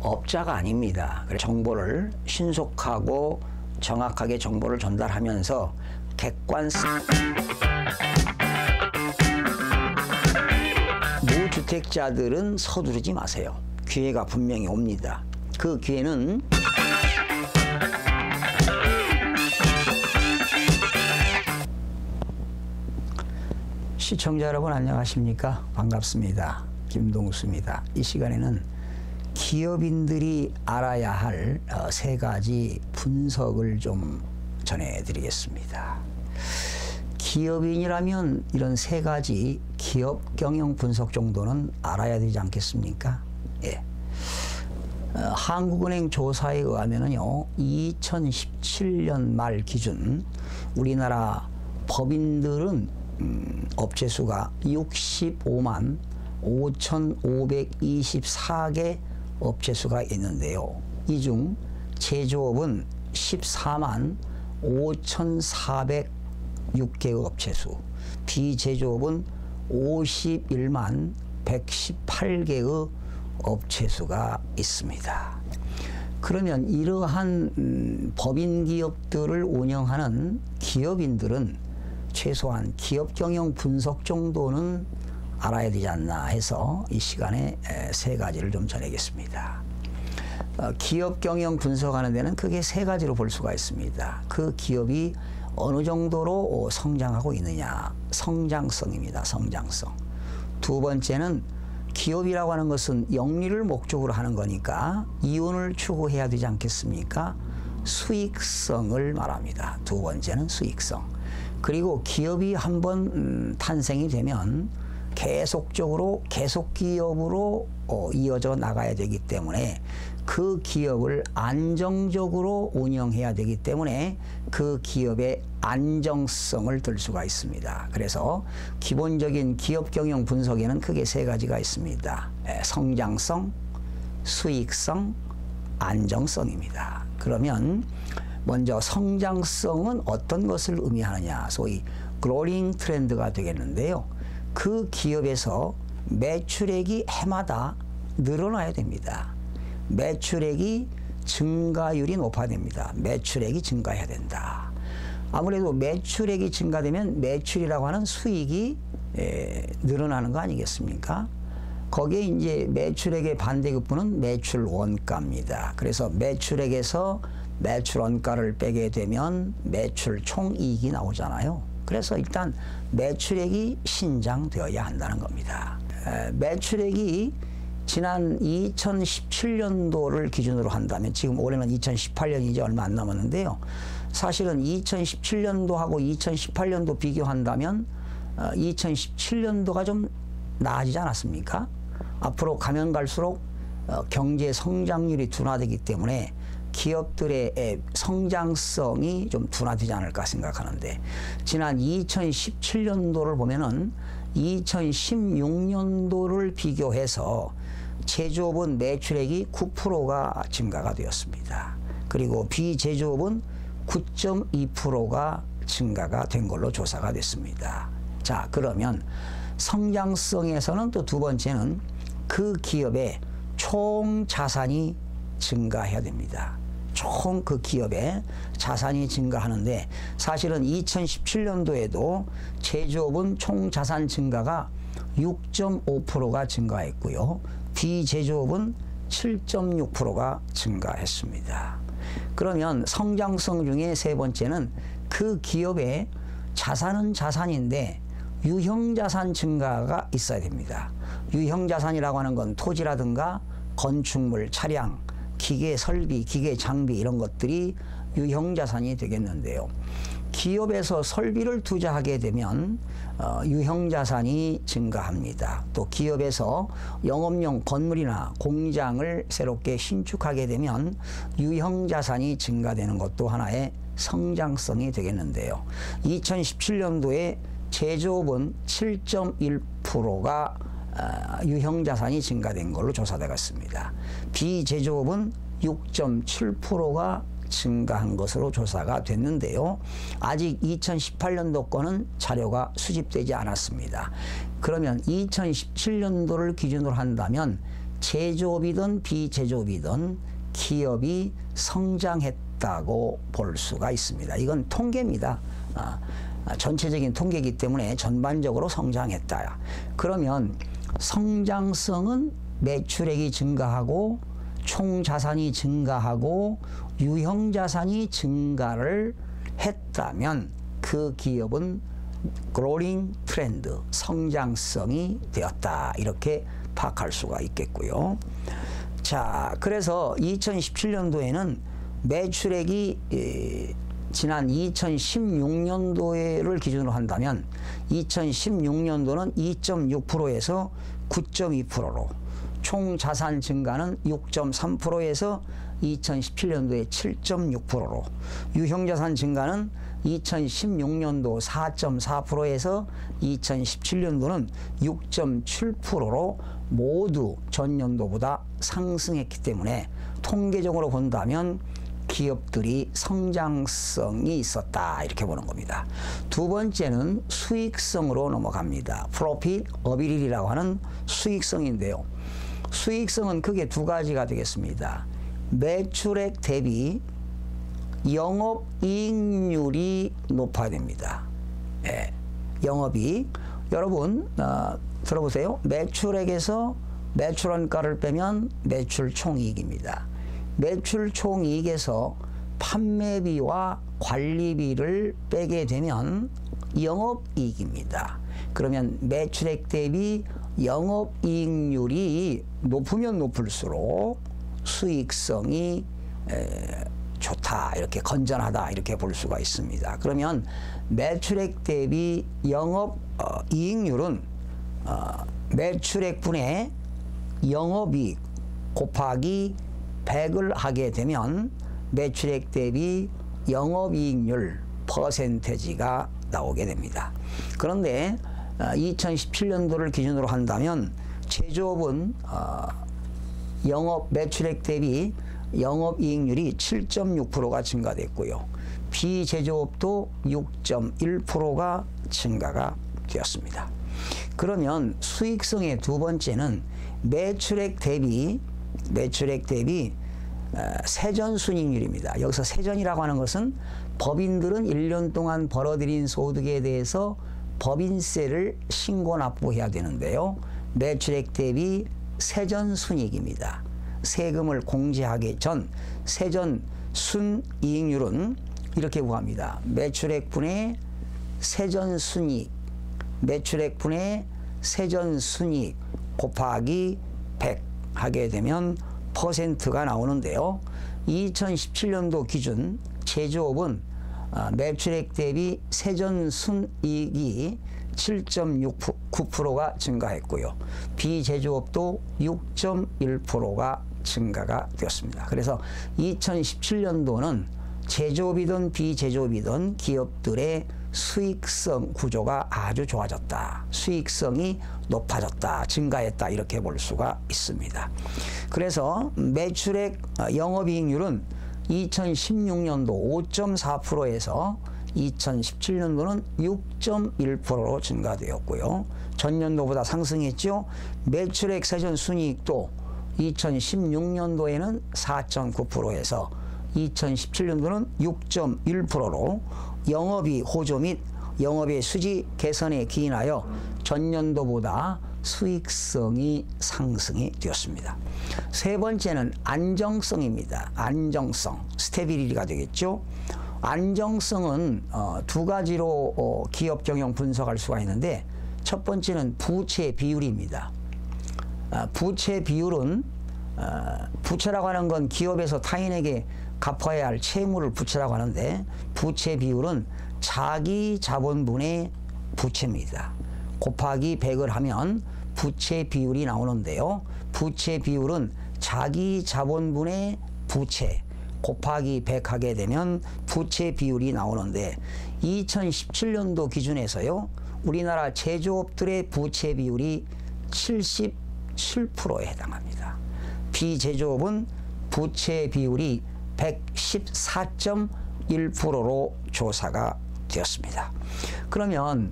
업자가 아닙니다. 정보를 신속하고 정확하게 정보를 전달하면서 객관성 무주택자들은 서두르지 마세요. 기회가 분명히 옵니다. 그 기회는 시청자 여러분 안녕하십니까? 반갑습니다. 김동수입니다. 이 시간에는 기업인들이 알아야 할 세 가지 분석을 좀 전해드리겠습니다. 기업인이라면 이런 세 가지 기업 경영 분석 정도는 알아야 되지 않겠습니까? 예. 한국은행 조사에 의하면요, 2017년 말 기준 우리나라 법인들은 업체 수가 65만 5,524개 업체 수가 있는데요. 이 중 제조업은 14만 5,406개의 업체 수, 비제조업은 51만 118개의 업체 수가 있습니다. 그러면 이러한 법인 기업들을 운영하는 기업인들은 최소한 기업 경영 분석 정도는 알아야 되지 않나 해서 이 시간에 세 가지를 좀 전하겠습니다. 기업 경영 분석하는 데는 크게 세 가지로 볼 수가 있습니다. 그 기업이 어느 정도로 성장하고 있느냐, 성장성입니다. 성장성. 두 번째는 기업이라고 하는 것은 영리를 목적으로 하는 거니까 이윤을 추구해야 되지 않겠습니까? 수익성을 말합니다. 두 번째는 수익성. 그리고 기업이 한번 탄생이 되면 계속적으로 계속 기업으로 이어져 나가야 되기 때문에 그 기업을 안정적으로 운영해야 되기 때문에 그 기업의 안정성을 들 수가 있습니다. 그래서 기본적인 기업 경영 분석에는 크게 세 가지가 있습니다. 성장성, 수익성, 안정성입니다. 그러면 먼저 성장성은 어떤 것을 의미하느냐, 소위 그로잉 트렌드가 되겠는데요. 그 기업에서 매출액이 해마다 늘어나야 됩니다. 매출액이 증가율이 높아야 됩니다. 매출액이 증가해야 된다. 아무래도 매출액이 증가되면 매출이라고 하는 수익이 늘어나는 거 아니겠습니까? 거기에 이제 매출액의 반대급부는 매출 원가입니다. 그래서 매출액에서 매출 원가를 빼게 되면 매출 총이익이 나오잖아요. 그래서 일단 매출액이 신장되어야 한다는 겁니다. 매출액이 지난 2017년도를 기준으로 한다면, 지금 올해는 2018년이지 얼마 안 남았는데요. 사실은 2017년도하고 2018년도 비교한다면 2017년도가 좀 나아지지 않았습니까? 앞으로 가면 갈수록 경제 성장률이 둔화되기 때문에 기업들의 성장성이 좀 둔화되지 않을까 생각하는데, 지난 2017년도를 보면은 2016년도를 비교해서 제조업은 매출액이 9%가 증가가 되었습니다. 그리고 비제조업은 9.2%가 증가가 된 걸로 조사가 됐습니다. 자, 그러면 성장성에서는 또 두 번째는 그 기업의 총 자산이 증가해야 됩니다. 총 그 기업의 자산이 증가하는데, 사실은 2017년도에도 제조업은 총 자산 증가가 6.5%가 증가했고요. 비제조업은 7.6%가 증가했습니다. 그러면 성장성 중에 세 번째는 그 기업의 자산은 자산인데 유형자산 증가가 있어야 됩니다. 유형자산이라고 하는 건 토지라든가 건축물, 차량, 기계 설비, 기계 장비 이런 것들이 유형자산이 되겠는데요. 기업에서 설비를 투자하게 되면 유형자산이 증가합니다. 또 기업에서 영업용 건물이나 공장을 새롭게 신축하게 되면 유형자산이 증가되는 것도 하나의 성장성이 되겠는데요. 2017년도에 제조업은 7.1%가 유형자산이 증가된 걸로 조사되었습니다. 비제조업은 6.7%가 증가한 것으로 조사가 됐는데요. 아직 2018년도 거는 자료가 수집되지 않았습니다. 그러면 2017년도를 기준으로 한다면 제조업이든 비제조업이든 기업이 성장했다고 볼 수가 있습니다. 이건 통계입니다. 전체적인 통계이기 때문에 전반적으로 성장했다. 그러면 성장성은 매출액이 증가하고 총자산이 증가하고 유형자산이 증가를 했다면 그 기업은 growing 트렌드, 성장성이 되었다. 이렇게 파악할 수가 있겠고요. 자, 그래서 2017년도에는 매출액이 지난 2016년도를 기준으로 한다면 2016년도는 2.6%에서 9.2%로 총 자산 증가는 6.3%에서 2017년도에 7.6%로 유형자산 증가는 2016년도 4.4%에서 2017년도는 6.7%로 모두 전년도보다 상승했기 때문에 통계적으로 본다면 기업들이 성장성이 있었다 이렇게 보는 겁니다. 두 번째는 수익성으로 넘어갑니다. profitability라고 하는 수익성인데요. 수익성은 크게 두 가지가 되겠습니다. 매출액 대비 영업이익률이 높아야 됩니다. 예, 영업이익. 여러분 들어보세요. 매출액에서 매출원가를 빼면 매출 총이익입니다. 매출 총이익에서 판매비와 관리비를 빼게 되면 영업이익입니다. 그러면 매출액 대비 영업이익률이 높으면 높을수록 수익성이 좋다, 이렇게 건전하다 이렇게 볼 수가 있습니다. 그러면 매출액 대비 영업이익률은 매출액분의 영업이익 곱하기 100을 하게 되면 매출액 대비 영업이익률 퍼센테지가 나오게 됩니다. 그런데 2017년도를 기준으로 한다면 제조업은 매출액 대비 영업이익률이 7.6%가 증가됐고요. 비제조업도 6.1%가 증가가 되었습니다. 그러면 수익성의 두 번째는 매출액 대비 세전순이익률입니다. 여기서 세전이라고 하는 것은 법인들은 1년 동안 벌어들인 소득에 대해서 법인세를 신고 납부해야 되는데요. 매출액 대비 세전순이익입니다. 세금을 공제하기 전 세전순이익률은 이렇게 구합니다. 매출액분의 세전순이익, 매출액분의 세전순이익 곱하기 100 하게 되면 퍼센트가 나오는데요. 2017년도 기준 제조업은 매출액 대비 세전순이익이 7.9%가 증가했고요. 비제조업도 6.1%가 증가가 되었습니다. 그래서 2017년도는 제조업이든 비제조업이든 기업들의 수익성 구조가 아주 좋아졌다. 수익성이 높아졌다. 증가했다. 이렇게 볼 수가 있습니다. 그래서 매출액 영업이익률은 2016년도 5.4%에서 2017년도는 6.1%로 증가되었고요. 전년도보다 상승했죠. 매출액 세전순이익도 2016년도에는 4.9%에서 2017년도는 6.1%로 영업이 호조 및 영업의 수지 개선에 기인하여 전년도보다 수익성이 상승이 되었습니다. 세 번째는 안정성입니다. 안정성, 스테빌리티가 되겠죠. 안정성은 두 가지로 기업 경영 분석할 수가 있는데 첫 번째는 부채 비율입니다. 부채 비율은 부채라고 하는 건 기업에서 타인에게 갚아야 할 채무를 부채라고 하는데 부채 비율은 자기 자본분의 부채입니다. 곱하기 100을 하면 부채 비율이 나오는데요. 부채 비율은 자기 자본분의 부채 곱하기 100 하게 되면 부채 비율이 나오는데 2017년도 기준에서요. 우리나라 제조업들의 부채 비율이 77%에 해당합니다. 비제조업은 부채 비율이 114.1%로 조사가 되었습니다. 그러면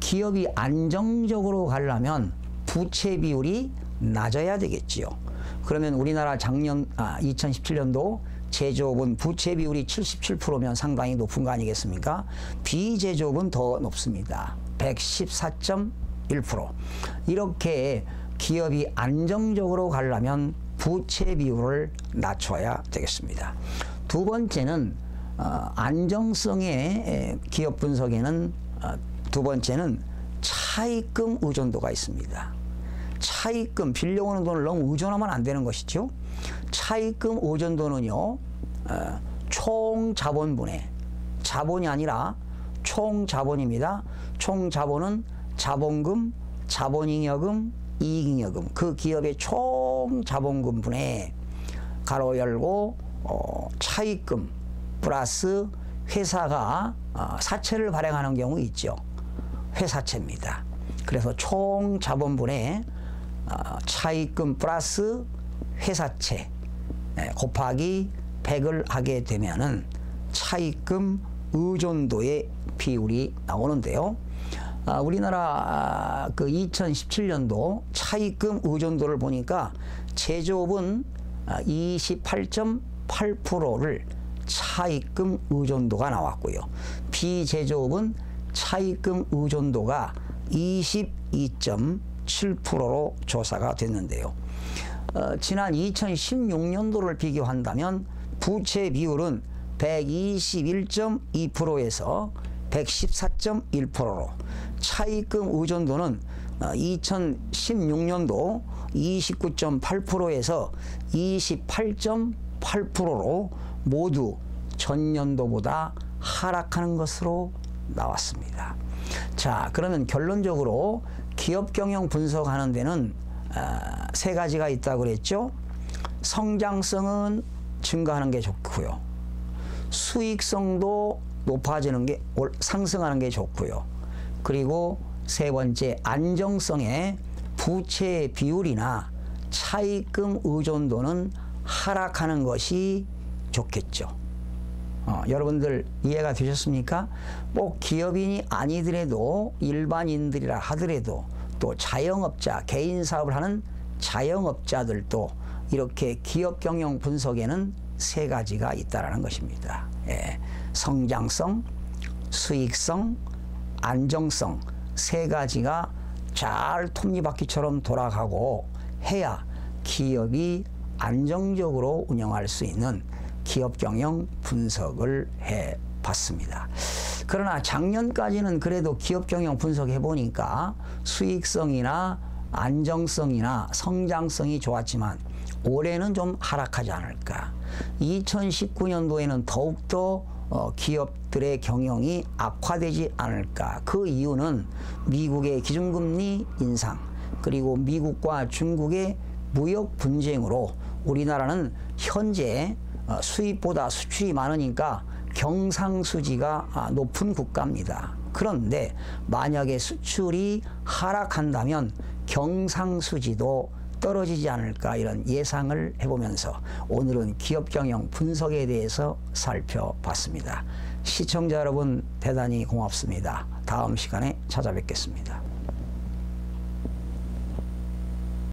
기업이 안정적으로 가려면 부채 비율이 낮아야 되겠지요. 그러면 우리나라 작년 2017년도 제조업은 부채 비율이 77%면 상당히 높은 거 아니겠습니까? 비제조업은 더 높습니다. 114.1%. 이렇게 기업이 안정적으로 가려면 부채 비율을 낮춰야 되겠습니다. 두 번째는 안정성의 기업 분석에는 두 번째는 차입금 의존도가 있습니다. 차입금, 빌려오는 돈을 너무 의존하면 안 되는 것이죠. 차입금 의존도는요, 총 자본분의, 자본이 아니라 총 자본입니다. 총 자본은 자본금, 자본잉여금, 이익잉여금, 그 기업의 총 자본금분의 가로 열고 차입금 플러스 회사가 사채를 발행하는 경우 있죠. 회사채입니다. 그래서 총 자본분의 차입금 플러스 회사채 곱하기 100을 하게 되면은 차입금 의존도의 비율이 나오는데요. 우리나라 그 2017년도 차입금 의존도를 보니까 제조업은 28.8%를 차입금 의존도가 나왔고요. 비제조업은 차입금 의존도가 22.7%로 조사가 됐는데요. 지난 2016년도를 비교한다면 부채 비율은 121.2%에서 114.1%로, 차입금 의존도는 2016년도 29.8%에서 28.8%로 모두 전년도보다 하락하는 것으로 나왔습니다. 자, 그러면 결론적으로 기업 경영 분석하는 데는 세 가지가 있다고 그랬죠. 성장성은 증가하는 게 좋고요. 수익성도 높아지는 게, 상승하는 게 좋고요. 그리고 세 번째, 안정성의 부채 비율이나 차입금 의존도는 하락하는 것이 좋겠죠. 여러분들 이해가 되셨습니까? 뭐 기업인이 아니더라도 일반인들이라 하더라도 또 자영업자, 개인 사업을 하는 자영업자들도 이렇게 기업 경영 분석에는 세 가지가 있다라는 것입니다. 성장성, 수익성, 안정성 세 가지가 잘 톱니바퀴처럼 돌아가고 해야 기업이 안정적으로 운영할 수 있는 기업 경영 분석을 해봤습니다. 그러나 작년까지는 그래도 기업 경영 분석해 보니까 수익성이나 안정성이나 성장성이 좋았지만 올해는 좀 하락하지 않을까. 2019년도에는 더욱더 기업들의 경영이 악화되지 않을까. 그 이유는 미국의 기준금리 인상, 그리고 미국과 중국의 무역 분쟁으로 우리나라는 현재 수입보다 수출이 많으니까 경상수지가 높은 국가입니다. 그런데 만약에 수출이 하락한다면 경상수지도 떨어지지 않을까, 이런 예상을 해보면서 오늘은 기업 경영 분석에 대해서 살펴봤습니다. 시청자 여러분 대단히 고맙습니다. 다음 시간에 찾아뵙겠습니다.